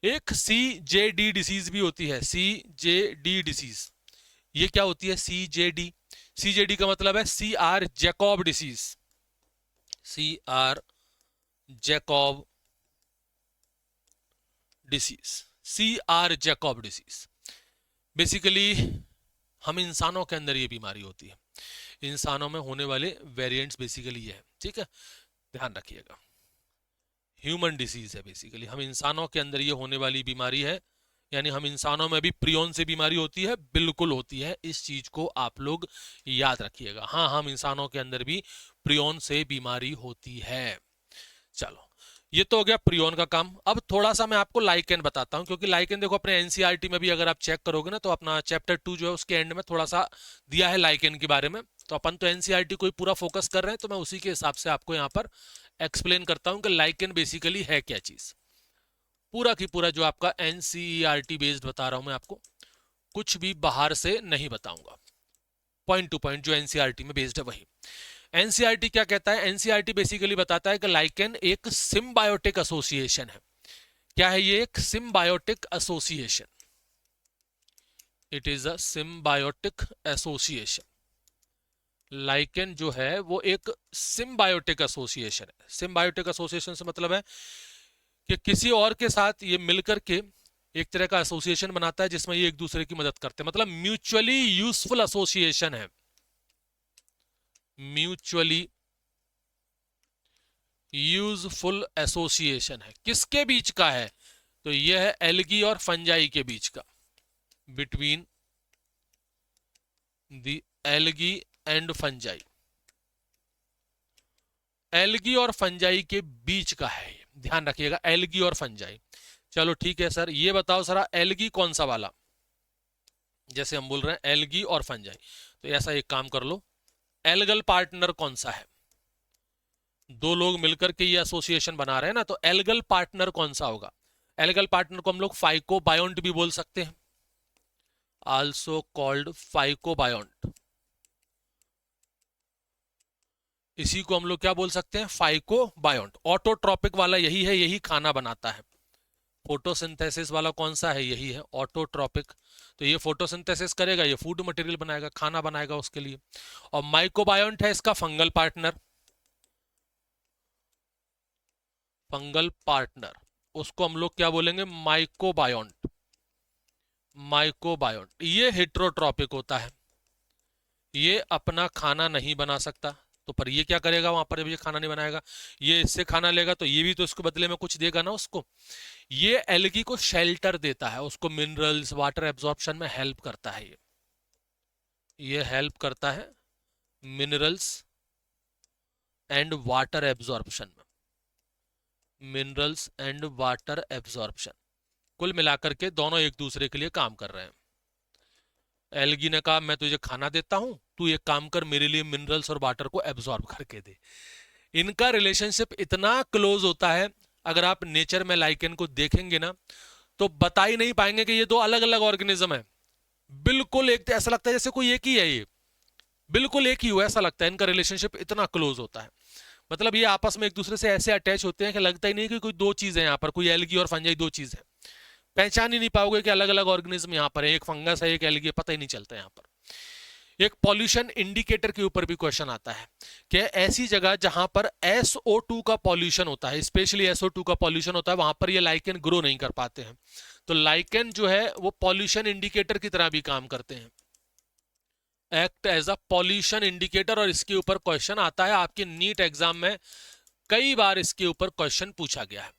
एक CJD डिसीज भी होती है, CJD डिसीज, ये क्या होती है CJD, CJD का मतलब है CR Jakob disease, CR Jakob disease, CR Jakob disease. Basically हम इंसानों के अंदर ये बीमारी होती है, इंसानों में होने वाले वेरिएंट्स बेसिकली ये है, ठीक है, ध्यान रखिएगा। ह्यूमन डिसीज है बेसिकली, हम इंसानों के अंदर ये होने वाली बीमारी है, यानी हम इंसानों में भी प्रियोन से बीमारी होती है, बिल्कुल होती है, इस चीज को आप लोग याद रखिएगा। हाँ, हम इंसानों के अंदर भी प्रियोन से बीमारी होती है। चलो, ये तो हो गया प्रियोन का काम। अब थोड़ा सा मैं आपको लाइकेन बताता हूं, क्योंकि लाइकेन देखो अपने एनसीईआरटी में भी अगर आप चेक करोगे ना तो अपना चैप्टर 2 जो है उसके एंड में थोड़ा सा दिया है लाइकेन के बारे में। तो अपन तो एनसीईआरटी को ही पूरा फोकस कर रहे हैं, तो मैं उसी के हिसाब से आपको यहाँ पर एक्सप्लेन करता हूँ कि लाइकेन बेसिकली है क्या चीज। पूरा की पूरा जो आपका एनसीईआरटी बेस्ड बता रहा हूं मैं आपको, कुछ भी बाहर से नहीं बताऊंगा, पॉइंट टू पॉइंट जो एनसीईआरटी में बेस्ड है वही। एनसीईआरटी क्या कहता है, एनसीईआरटी बेसिकली बताता है कि लाइकेन एक सिम्बायोटिक एसोसिएशन है। क्या है ये, एक symbiotic association, it is a symbiotic association. Lichen जो है वो एक सिम्बायोटिक एसोसिएशन है। सिम्बायोटिक एसोसिएशन से मतलब है कि किसी और के साथ ये मिलकर के एक तरह का एसोसिएशन बनाता है जिसमें ये एक दूसरे की मदद करते हैं, मतलब म्यूचुअली यूजफुल एसोसिएशन है, म्यूचुअली यूजफुल एसोसिएशन है। किसके बीच का है, तो यह है एल्गी और फंजाई के बीच का, between the algae and fungi, algae और फंजाई के बीच का है, ध्यान रखिएगा, एल्गी और फंजाई। चलो ठीक है सर, ये बताओ सर एल्गी कौन सा वाला, जैसे हम बोल रहे हैं एल्गी और फंजाई, तो ऐसा एक काम कर लो, एल्गल पार्टनर कौन सा है, दो लोग मिलकर के ये एसोसिएशन बना रहे हैं ना, तो एल्गल पार्टनर कौन सा होगा? एल्गल पार्टनर को हम लोग फाइकोबायोंट भी बोल सकते हैं, आल्सो कॉल्ड फाइकोबायोंट। इसी को हम लोग क्या बोल सकते हैं? फाइकोबायोंट। ऑटोट्रॉपिक वाला यही है, यही खाना बनाता है। फोटोसिंथेसिस वाला कौन सा है? यही है ऑटोट्रॉपिक। तो ये फोटोसिंथेसिस करेगा, ये फूड मटेरियल बनाएगा, खाना बनाएगा उसके लिए। और माइकोबायोंट है इसका फंगल पार्टनर। फंगल पार्टनर उसको हम लोग क्या बोलेंगे? माइकोबायोंट। माइकोबायोंट ये हेट्रोट्रॉपिक होता है, ये अपना खाना नहीं बना सकता। तो पर ये क्या करेगा वहां पर? जब ये खाना नहीं बनाएगा, ये इससे खाना लेगा, तो ये भी तो इसको बदले में कुछ देगा ना उसको। ये एल्गी को शेल्टर देता है, उसको मिनरल्स वाटर एब्जॉर्प्शन में हेल्प करता है। ये हेल्प करता है मिनरल्स एंड वाटर एब्जॉर्प्शन में। मिनरल्स एंड वाटर एब्जॉर्प्शन, कुल मिलाकर के दोनों एक दूसरे के लिए काम कर रहे हैं। एल्गी ने कहा मैं तुझे खाना देता हूं, तू एक काम कर, मेरे लिए मिनरल्स और वाटर को एब्जॉर्ब करके दे। इनका रिलेशनशिप इतना क्लोज होता है, अगर आप नेचर में लाइकेन को देखेंगे ना, तो बता ही नहीं पाएंगे कि ये दो अलग अलग ऑर्गेनिज्म है। बिल्कुल एक, ऐसा लगता है जैसे कोई एक ही है, ये बिल्कुल एक ही हुआ, ऐसा लगता है। इनका रिलेशनशिप इतना क्लोज होता है, मतलब ये आपस में एक दूसरे से ऐसे अटैच होते हैं कि लगता ही नहीं कि कोई दो चीज है यहाँ पर, कोई एल्गी और फंजाई दो चीज है। पहचान ही नहीं पाओगे कि अलग अलग ऑर्गेनिज्म यहाँ पर है, एक फंगस है एक एल्गी है, पता ही नहीं चलता यहाँ पर। एक पॉल्यूशन इंडिकेटर के ऊपर भी क्वेश्चन आता है कि ऐसी जगह जहां पर SO2 का पॉल्यूशन होता है, स्पेशली SO2 का पॉल्यूशन होता है, वहां पर ये लाइकेन ग्रो नहीं कर पाते हैं। तो लाइकेन जो है वो पॉल्यूशन इंडिकेटर की तरह भी काम करते हैं, act as a pollution indicator. और इसके ऊपर क्वेश्चन आता है आपके नीट एग्जाम में, कई बार इसके ऊपर क्वेश्चन पूछा गया है।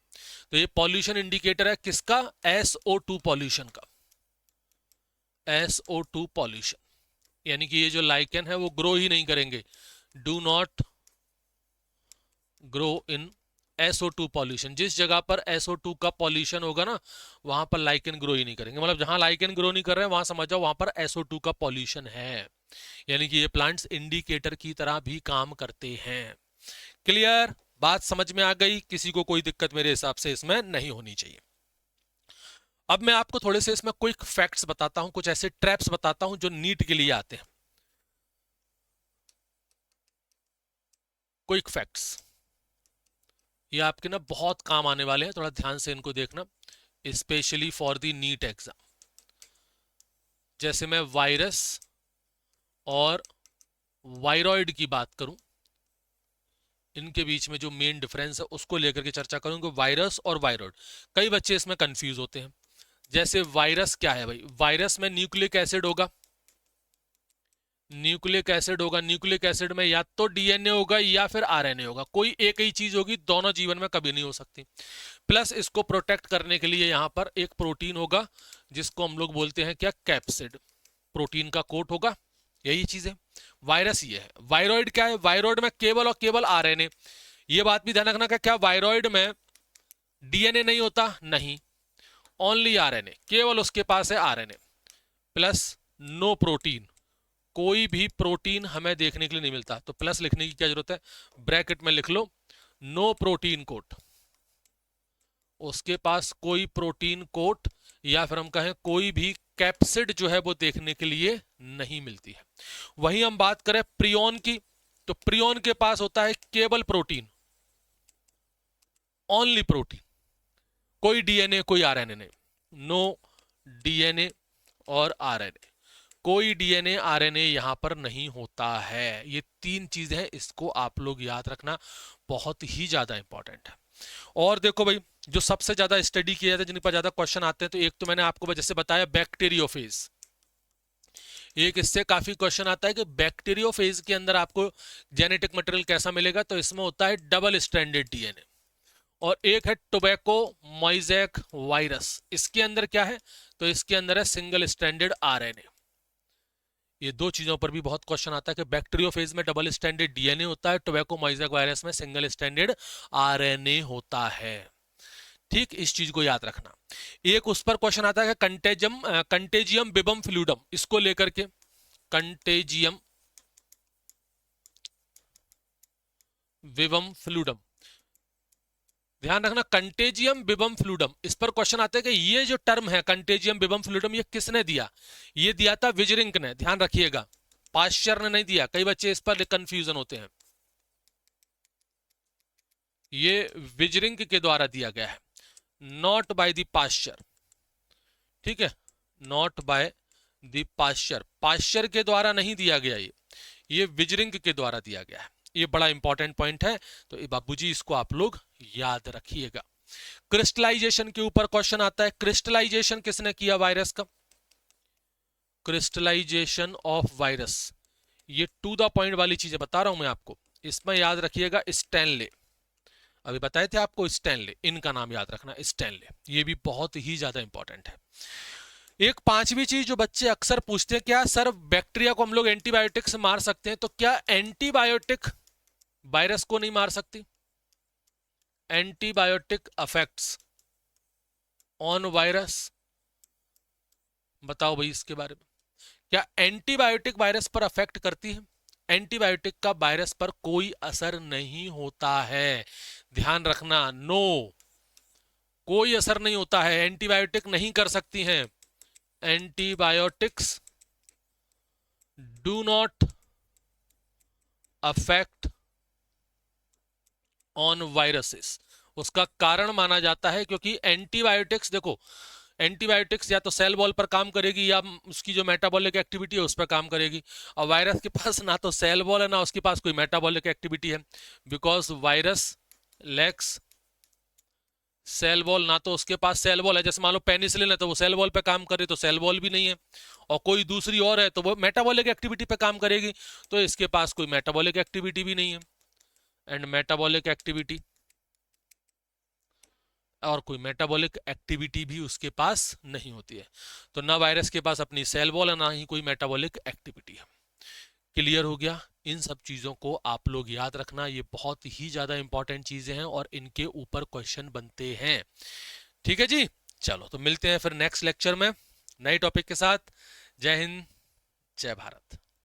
तो ये पॉल्यूशन इंडिकेटर है किसका? SO2 पॉल्यूशन का। SO2 पॉल्यूशन, यानी कि ये जो लाइकेन है वो ग्रो ही नहीं करेंगे, do not grow in SO2 pollution. जिस जगह पर SO2 का पॉल्यूशन होगा ना, वहां पर लाइकेन ग्रो ही नहीं करेंगे। मतलब जहां लाइकेन ग्रो नहीं कर रहे हैं वहां समझ जाओ वहां पर SO2 का पॉल्यूशन है। यानी कि ये प्लांट्स इंडिकेटर की तरह भी काम करते हैं। क्लियर? बात समझ में आ गई? किसी को कोई दिक्कत मेरे हिसाब से इसमें नहीं होनी चाहिए। अब मैं आपको थोड़े से इसमें क्विक फैक्ट्स बताता हूं, कुछ ऐसे ट्रैप्स बताता हूं जो नीट के लिए आते हैं। क्विक फैक्ट्स ये आपके ना बहुत काम आने वाले हैं, थोड़ा ध्यान से इनको देखना, specially for the NEET exam. जैसे मैं वायरस और वायरॉइड की बात करूं, इनके बीच में जो मेन डिफरेंस है उसको लेकर के चर्चा करूंगा। वायरस और वायरॉइड, कई बच्चे इसमें कंफ्यूज होते हैं। जैसे वायरस क्या है भाई? वायरस में न्यूक्लिक एसिड होगा, न्यूक्लिक एसिड होगा, न्यूक्लिक एसिड में या तो डीएनए होगा या फिर आरएनए होगा, कोई एक ही चीज होगी, दोनों जीवन में कभी नहीं हो सकती। प्लस इसको प्रोटेक्ट करने के लिए यहां पर एक प्रोटीन होगा जिसको हम लोग बोलते हैं क्या? कैप्सिड। प्रोटीन का कोट होगा, यही चीज है। वायरस ये है। वायरॉइड क्या है? वायरॉइड में केवल और केवल आरएनए। ये बात भी ध्यान रखना कि क्या वायरॉइड में डीएनए नहीं होता? नहीं, ओनली आरएनए, केवल उसके पास है आरएनए। प्लस नो प्रोटीन, कोई भी प्रोटीन हमें देखने के लिए नहीं मिलता। तो प्लस लिखने की क्या जरूरत है? ब्रैकेट में लिख लो नो प्रोटीन कोट, उसके पास कोई प्रोटीन कोट या फिर हम कहें कोई भी कैप्सिड जो है वो देखने के लिए नहीं मिलती है। वहीं हम बात करें प्रियोन की, तो प्रियोन के पास होता है केवल प्रोटीन, ओनली प्रोटीन, कोई डीएनए कोई आरएनए नहीं। नो डीएनए और आरएनए, कोई डीएनए आरएनए यहां पर नहीं होता है। ये तीन चीजें हैं, इसको आप लोग याद रखना, बहुत ही ज्यादा इंपॉर्टेंट है। और देखो भाई, जो सबसे ज्यादा स्टडी किया जाता है, जिन पर ज्यादा क्वेश्चन आते हैं, तो एक तो मैंने आपको जैसे बताया बैक्टीरियोफेज, एक इससे काफी क्वेश्चन आता है कि बैक्टीरियोफेज के अंदर आपको जेनेटिक मटेरियल कैसा मिलेगा? तो इसमें होता है डबल स्ट्रैंडेड डीएनए। और एक है टोबैको मोज़ेक वायरस, इसके अंदर क्या है? तो इसके अंदर है सिंगल स्ट्रैंडेड आरएनए। ये दो चीजों पर भी बहुत क्वेश्चन आता है कि बैक्टीरियोफेज में डबल स्ट्रैंडेड डीएनए होता है, टोबैको मोज़ेक वायरस में सिंगल स्ट्रैंडेड आरएनए होता है। ठीक, इस चीज को याद रखना। एक उस पर क्वेश्चन आता है कंटेजियम बिबम फ्लूइडम, इसको लेकर के कंटेजियम विवम फ्लूडम। ध्यान रखना, कंटेजियम बिबम फ्लूडम, इस पर क्वेश्चन आता है कि ये जो टर्म है कंटेजियम बिबम फ्लूडम ये किसने दिया? ये दिया था विजरिंक ने, ध्यान रखिएगा, पाश्चर ने नहीं दिया। कई बच्चे इस पर कंफ्यूजन होते हैं। ये विजरिंक के द्वारा दिया गया है, नॉट बाय द पाश्चर। ठीक है, not by the Pasteur, Pasteur के द्वारा नहीं दिया गया, ये विजरिंक के द्वारा दिया गया है। ये बड़ा इंपॉर्टेंट पॉइंट है, तो बाबूजी इसको आप लोग याद रखिएगा। क्रिस्टलाइजेशन के ऊपर क्वेश्चन आता है, क्रिस्टलाइजेशन किसने किया वायरस का? क्रिस्टलाइजेशन ऑफ वायरस, ये टू द पॉइंट वाली चीजें बता रहा हूं मैं आपको, इसमें याद रखिएगा स्टैनले। अभी बताए थे आपको स्टैनले, इनका नाम याद रखना स्टैनले, ये भी बहुत ही ज्यादा इंपॉर्टेंट है। एक पांचवी चीज जो बच्चे अक्सर पूछते हैं, क्या सर बैक्टीरिया को हम लोग एंटीबायोटिक से मार सकते हैं? तो क्या एंटीबायोटिक वायरस को नहीं मार सकती? एंटीबायोटिक अफेक्ट्स ऑन वायरस, बताओ भाई इसके बारे में। क्या एंटीबायोटिक वायरस पर अफेक्ट करती है? एंटीबायोटिक का वायरस पर कोई असर नहीं होता है, ध्यान रखना, नो, कोई असर नहीं होता है, एंटीबायोटिक नहीं कर सकती हैं। Antibiotics do not affect on viruses. उसका कारण माना जाता है क्योंकि एंटीबायोटिक्स, देखो एंटीबायोटिक्स या तो सेल वॉल पर काम करेगी या उसकी जो मेटाबॉलिक एक्टिविटी है उस पर काम करेगी, और वायरस के पास ना तो सेल वॉल है ना उसके पास कोई मेटाबॉलिक एक्टिविटी है, because virus lacks cell wall. ना तो उसके पास सेल वॉल है, जैसे मान लो पेनिसिलिन है तो वो सेल वॉल पे काम करे, तो सेल वॉल भी नहीं है, और कोई दूसरी और है तो वो मेटाबॉलिक एक्टिविटी पे काम करेगी, तो इसके पास कोई मेटाबॉलिक एक्टिविटी भी नहीं है। एंड मेटाबॉलिक एक्टिविटी, और कोई मेटाबॉलिक एक्टिविटी भी उसके पास नहीं होती है, तो ना वायरस के पास अपनी सेल वॉल है ना ही कोई मेटाबॉलिक एक्टिविटी है। क्लियर हो गया? इन सब चीजों को आप लोग याद रखना, ये बहुत ही ज्यादा इंपॉर्टेंट चीजें हैं और इनके ऊपर क्वेश्चन बनते हैं। ठीक है जी, चलो तो मिलते हैं फिर नेक्स्ट लेक्चर में नए टॉपिक के साथ। जय हिंद, जय भारत।